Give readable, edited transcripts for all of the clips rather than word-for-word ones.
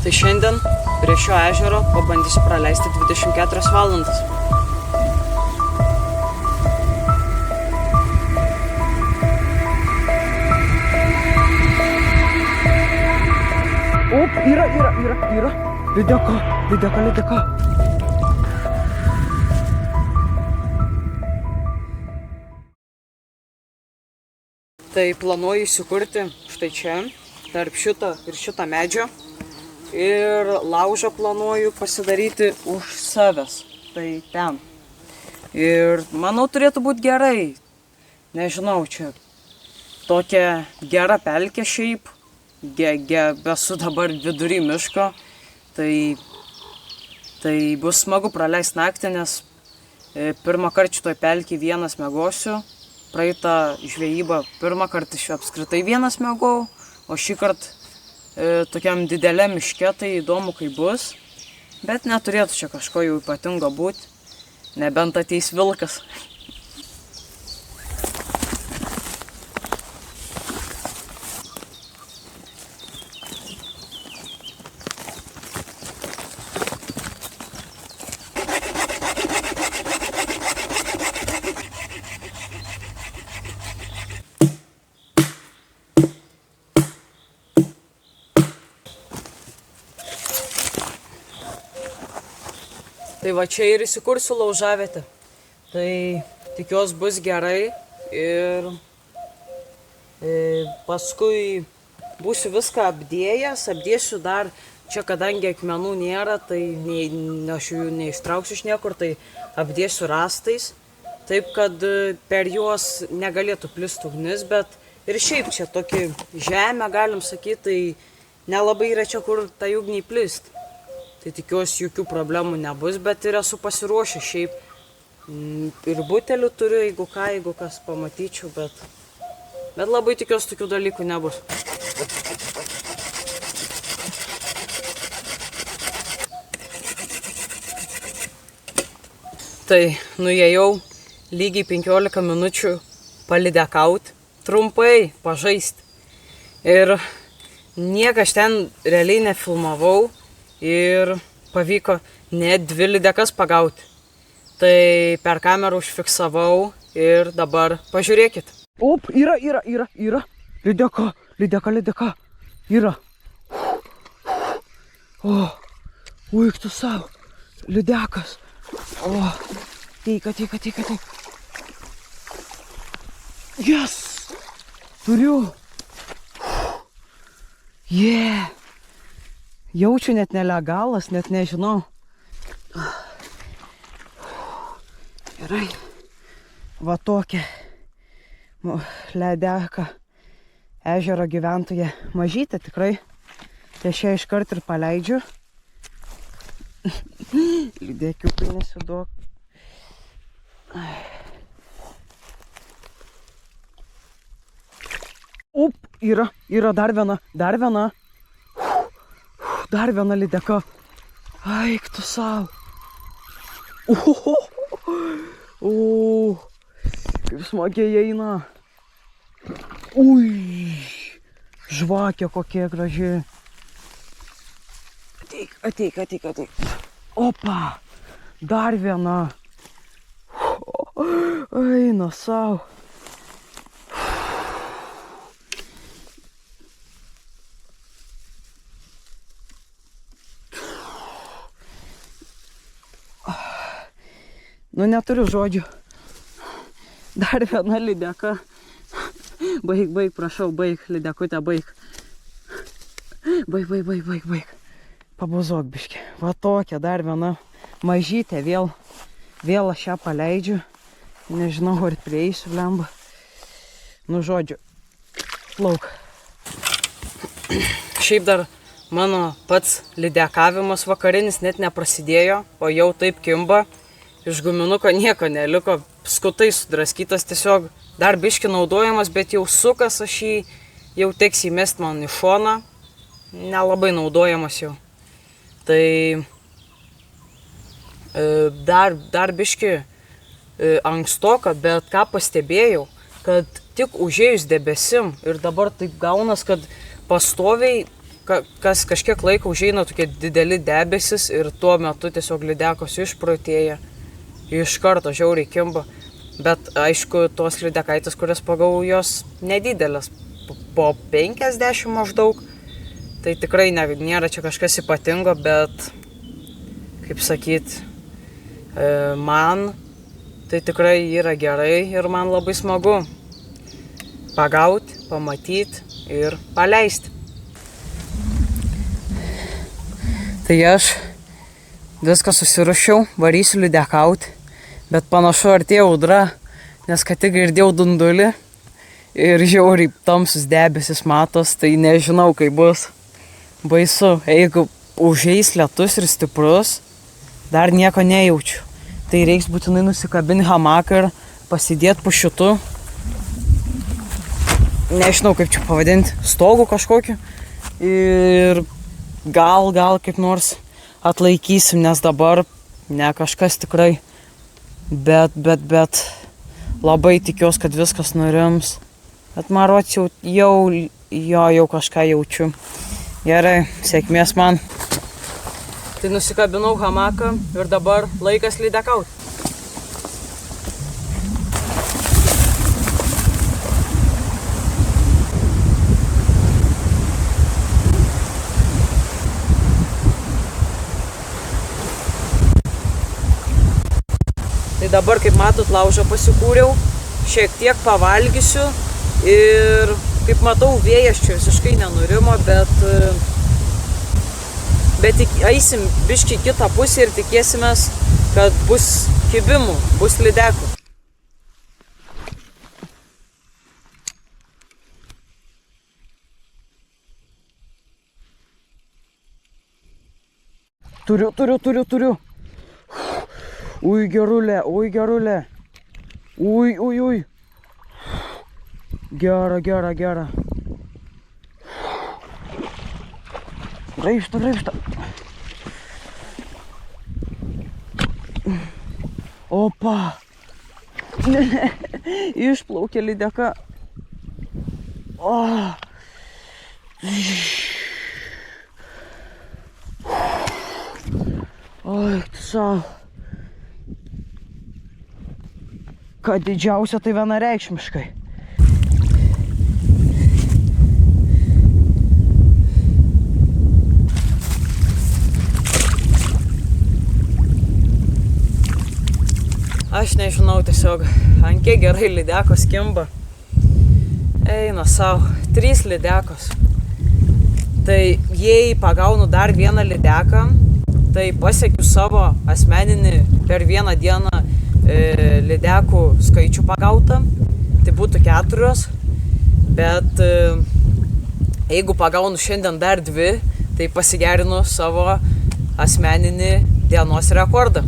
Tai šiandien prie šio ežero pabandysiu praleisti 24 valandas. Op, yra. Lydeka. Tai planuoju įsikurti štai čia, tarp šito ir šito medžio. Ir laužą planuoju pasidaryti už savęs. Tai ten. Ir manau turėtų būti gerai. Nežinau, čia tokia gera pelkė šiaip. Esu dabar vidury miško. Tai bus smagu praleisti naktį, nes pirmą kartą šitoj pelkėj vienas miegosiu. Praeitą žvejybą pirmą kartą apskritai vienas miegojau, o šį kartą tokiam dideliam miške, tai įdomu kaip bus. Bet neturėtų čia kažko jau ypatingo būti, nebent ateis vilkas. Tai va čia ir įsikursiu laužavietę. Tai tikiuosi bus gerai ir paskui būsiu viską apdėsiu dar. Čia kadangi akmenų nėra, tai aš jų neištrauksiu iš niekur, tai apdėsiu rąstais. Taip, kad per juos negalėtų plisti ugnis, bet ir šiaip čia tokį žemę, galim sakyti, tai nelabai yra čia kur tai ugniai plisti. Tai tikiuosi jokių problemų nebus, bet ir esu pasiruošęs šiaip. Ir butelių turiu, jeigu kas pamatyčiau, bet labai tikiuosi tokių dalykų nebus. Tai nuėjau lygiai 15 minučių palydekauti, trumpai pažaisti. Ir niekas ten realiai nefilmavau. Ir pavyko net 2 lydekas pagauti. Tai per kamerą užfiksavau ir dabar pažiūrėkit. Op, yra. Lydeka. Yra. O, uik tu savo. Lydekas. O, teika. Yes! Turiu. Yeah! Jaučiu net nelegalas, net nežinau. Gerai. Va tokia Lydeka ežero gyventoja mažytė tikrai. Tai aš ją iškart ir paleidžiu. Lydekiukai nesiduok. Up, yra dar viena. Dar viena lydeka. Aik tu savo. Kaip smagiai eina. Ui, žvakė kokia graži. Ateik. Opa, dar viena. Eina savo. Nu, neturiu žodžių. Dar viena lydeka. Baig, prašau, lydekutė, baig. Baig. Pabuzok biškį. Va tokia, dar viena mažytė, vėl aš ją paleidžiu. Nežinau, ar prieisiu, lemba. Nu, žodžiu, plauk. Šiaip dar mano pats lydekavimas vakarinis net neprasidėjo, o jau taip kimba. Iš guminuko nieko neliko, skutai sudraskytas, tiesiog dar biški naudojamas, bet jau sukas aš jį, jau teks įmest man į šoną, nelabai naudojamas jau. Tai dar biški ankstoka, bet ką pastebėjau, kad tik užėjus debesim ir dabar taip gaunas, kad pastoviai kažkiek laiko užeina tokie dideli debesis ir tuo metu tiesiog lydekos išprotėja. Iš karto žiauriai kimba. Bet aišku, tos lydekaitės, kurias pagavau, jos nedidelės. Po 50 maždaug. Tai tikrai nėra čia kažkas ypatingo, bet, kaip sakyt, man tai tikrai yra gerai ir man labai smagu pagauti, pamatyti ir paleisti. Tai aš viską susiruošiau, varysiu lydekauti, bet panašu artėja audra, nes ką tik girdėjau dundulį ir žiauriai tamsus debesis matos, tai nežinau, kaip bus. Baisu, jeigu užeis lietus ir stiprus, dar nieko nejaučiu. Tai reiks būtinai nusikabinti hamaką ir pasidėti po šitu, nežinau kaip čia pavadinti, stogų kažkokiu. Ir gal kaip nors atlaikysim, nes dabar ne kažkas tikrai, bet labai tikiuosi, kad viskas nurims. Bet marots jau kažką jaučiu. Gerai, sėkmės man. Tai nusikabinau hamaką ir dabar laikas lydekauti. Tai dabar, kaip matot, laužą pasikūriau, šiek tiek pavalgysiu ir, kaip matau, vėjas čia visiškai nenurimo, bet eisim biškį kitą pusę ir tikėsimės, kad bus kibimų, bus lydekų. Turiu. Ui, gerulė. Ui. Gera. Graibšta. Opa. Išplaukė lydeka. Oi, tu savo. Kad didžiausia tai vienareikšmiškai. Aš nežinau tiesiog, ant kiek gerai lydekos kimba. Eina savo, 3 lydekos. Tai jei pagaunu dar vieną lydeką, tai pasiekiu savo asmeninį per vieną dieną lydekų skaičių pagautą. Tai būtų 4, bet jeigu pagaunu šiandien dar 2, tai pasigerinu savo asmeninį dienos rekordą.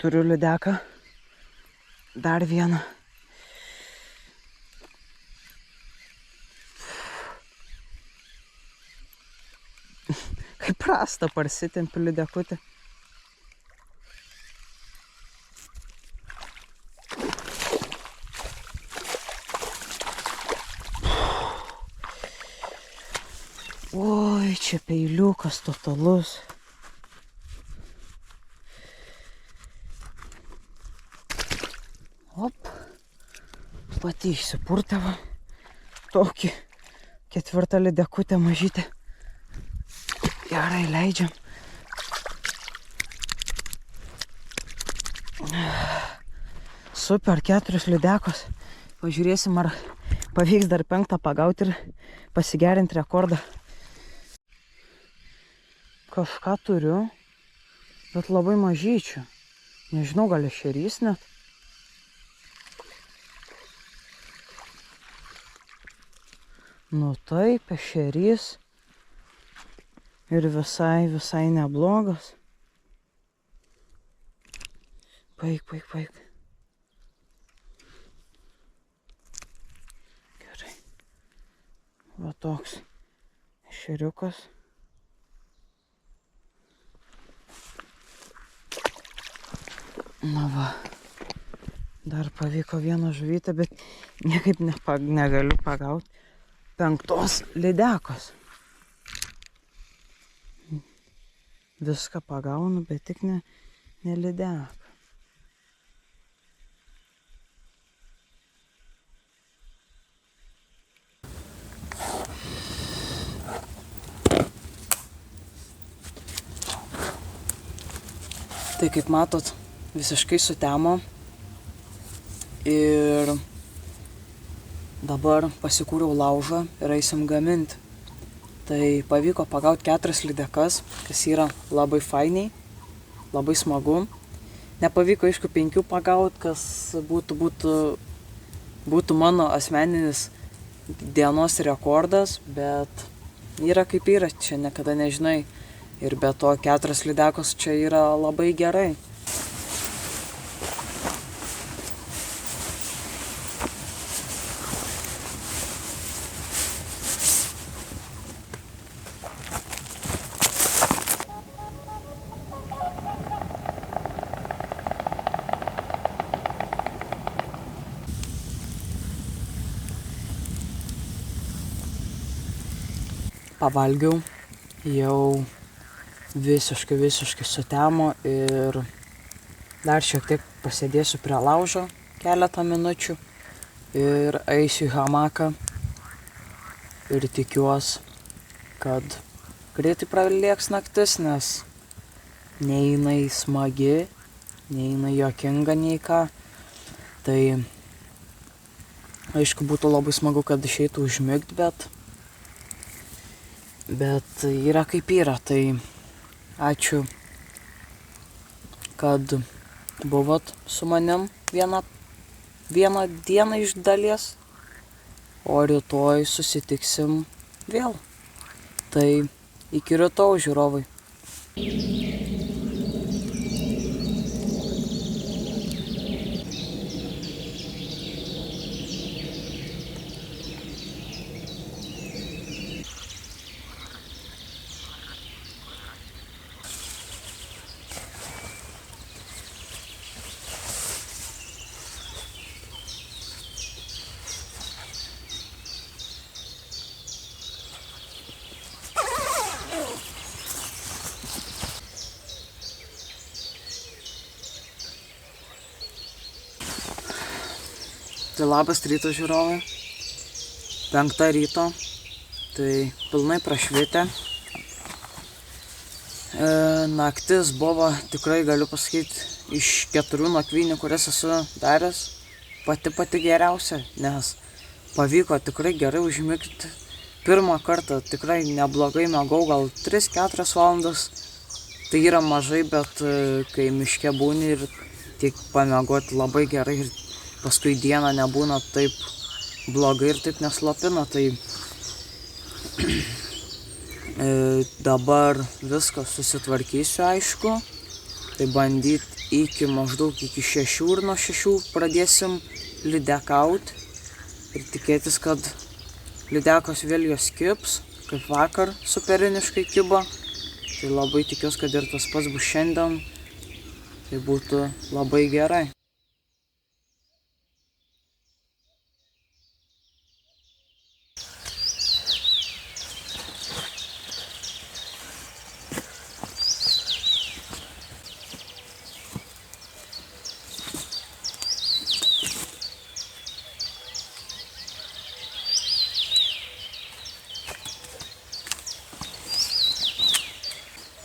Turiu lydeką, dar vieną. Kaip prasta parsitempi lydekutį. Oi, čia peiliukas totalus. Op, pati išsipurtavo. Tokį 4 lydekutę mažytę. Gerai, leidžiam. Super, 4 lydekos. Pažiūrėsim, ar pavyks dar 5 pagauti ir pasigerinti rekordą. Kažką turiu, bet labai mažyčių. Nežinau, gal ešerys net. Nu taip, ešerys. Ir visai neblogas. Paik. Gerai. Va toks ešeriukas. Na va. Dar pavyko vieną žuvytę, bet niekaip negaliu pagauti 5 lydekos. Viską pagaunu, bet tik ne lydeką. Tai kaip matot, visiškai sutemo ir dabar pasikūriau laužą ir eisim gaminti. Tai pavyko pagauti 4 lydekas, kas yra labai fainiai, labai smagu. Nepavyko, aišku, 5 pagauti, kas būtų mano asmeninis dienos rekordas, bet yra kaip yra, čia niekada nežinai. Ir be to 4 lydekos čia yra labai gerai. Pavalgiau, jau visiškai sutemo ir dar šiek tiek pasėdėsiu prie laužo keletą minučių ir eisiu į hamaką ir tikiuosi, kad greitai pralėks naktis, nes nei jinai smagi, nei jinai juokinga, nei ką. Tai aišku, būtų labai smagu, kad išeitų užmigti, bet yra kaip yra. Tai ačiū, kad buvot su manim vieną dieną iš dalies, o rytoj susitiksim vėl. Tai iki rytojaus, žiūrovai. Tai labas rytas, žiūrovai. 5 ryto, tai pilnai prašvitę. Naktis buvo, tikrai galiu pasakyti, iš 4 nakvynių, kurias esu daręs, pati geriausia, nes pavyko tikrai gerai užmigti. Pirmą kartą tikrai neblogai miegau, gal 3-4 valandas. Tai yra mažai, bet kai miške būni ir tik pamiegoti labai gerai ir paskui dieną nebūna taip blogai ir taip neslopina, tai dabar viską susitvarkysiu, aišku. Tai bandyti maždaug iki 6 ir nuo 6 pradėsim lydekauti ir tikėtis, kad lydekos vėl jos kibs, kaip vakar superiniškai kibo. Tai labai tikiuosi, kad ir tas pats bus šiandien. Tai būtų labai gerai.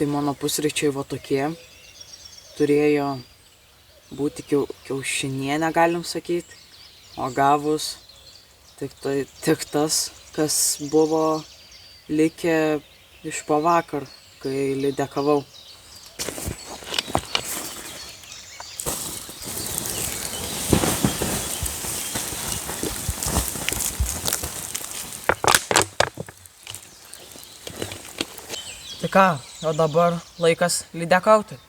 Tai mano pusryčiai va tokie. Turėjo būti kiaušinienė, galim sakyti. O gavus tik tas, kas buvo likę iš pavakar, kai lydekavau. Tai ką, o dabar laikas lydekauti.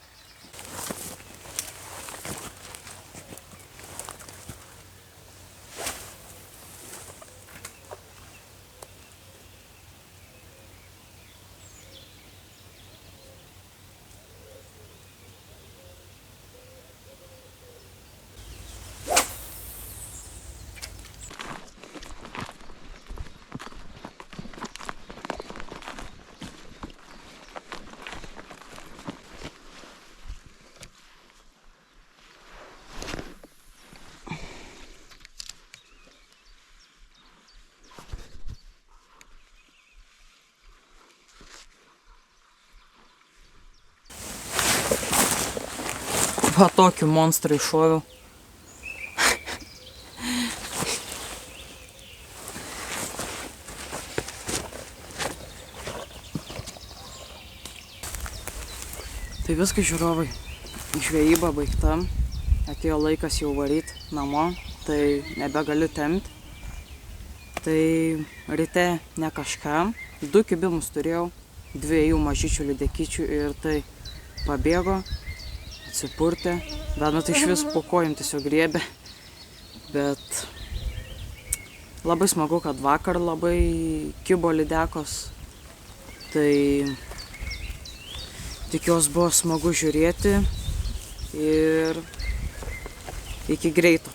Va tokį monstrą iššoviau. Tai viskas, žiūrovai. Žvejyba baigta. Atėjo laikas jau varyti namo. Tai nebegaliu tempti. Tai ryte ne kažką. 2 kibimus turėjau. 2 mažyčių lydekyčių ir tai pabėgo. Atsipurtė, bet tai iš vis po kojom tiesiog griebė, bet labai smagu, kad vakar labai kibo lydekos, tai tikiuosi buvo smagu žiūrėti ir iki greito.